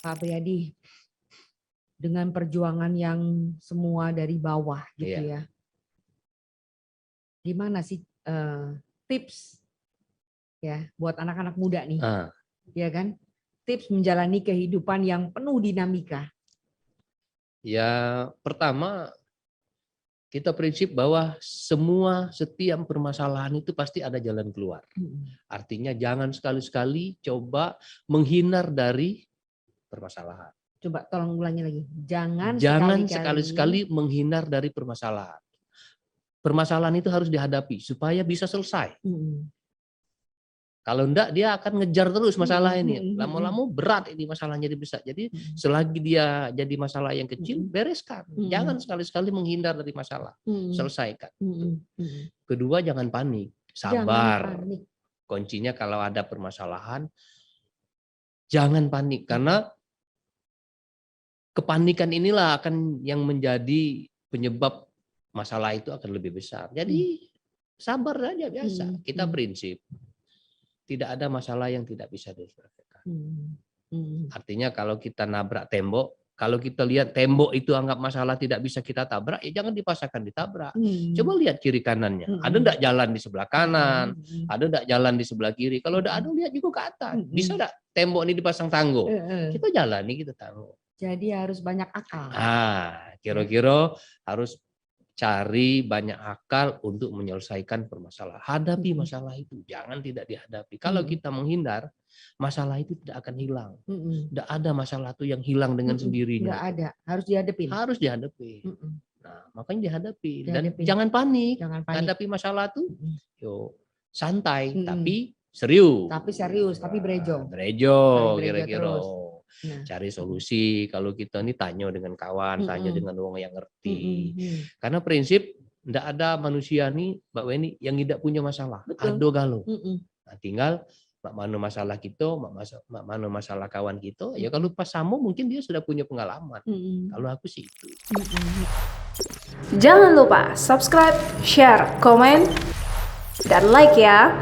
Pak Priyadi, dengan perjuangan yang semua dari bawah gitu Iya. ya. Gimana sih tips ya buat anak-anak muda nih, ya kan? Tips menjalani kehidupan yang penuh dinamika. Ya, pertama kita prinsip bahwa setiap permasalahan itu pasti ada jalan keluar. Artinya jangan sekali-sekali coba menghindar dari permasalahan. Coba tolong ulangi lagi. Jangan Sekali-kali sekali-sekali menghindar dari permasalahan. Permasalahan itu harus dihadapi supaya bisa selesai. Kalau enggak dia akan ngejar terus masalah ini. Lama-lama berat ini masalahnya bisa. Jadi selagi dia jadi masalah yang kecil, bereskan. Jangan sekali-sekali menghindar dari masalah. Selesaikan. Kedua, jangan panik. Sabar. Jangan panik. Kuncinya kalau ada permasalahan, jangan panik. Karena kepanikan inilah akan yang menjadi penyebab masalah itu akan lebih besar. Jadi sabar saja biasa. Kita prinsip. Tidak ada masalah yang tidak bisa diselesaikan. Artinya kalau kita nabrak tembok, kalau kita lihat tembok itu anggap masalah tidak bisa kita tabrak, ya jangan dipaksakan ditabrak. Coba lihat kiri kanannya. Ada enggak jalan di sebelah kanan? Ada enggak jalan di sebelah kiri? Kalau enggak ada, lihat juga ke atas. Bisa enggak tembok ini dipasang tangguh? Kita jalani, kita tangguh. Jadi harus banyak akal. Kira-kira harus cari banyak akal untuk menyelesaikan permasalahan. Hadapi masalah itu, jangan tidak dihadapi. Kalau kita menghindar, masalah itu tidak akan hilang. Tidak ada masalah itu yang hilang dengan sendirinya. Tidak ada, harus dihadapi. Harus dihadapi. Nah, makanya dihadapi. Dan jangan panik. Hadapi masalah itu, santai, tapi serius. Tapi berejo. Berejo kira-kira. Cari solusi. Kalau kita ini tanya dengan kawan, tanya dengan orang yang ngerti. Karena prinsip tidak ada manusia nih, Mbak Weni, yang tidak punya masalah. Ada galau. Nah, tinggal mak mano masalah kita, mak mano masalah kawan kita. Ya kalau pas sama mungkin dia sudah punya pengalaman. Kalau aku sih itu. Jangan lupa subscribe, share, komen, dan like ya.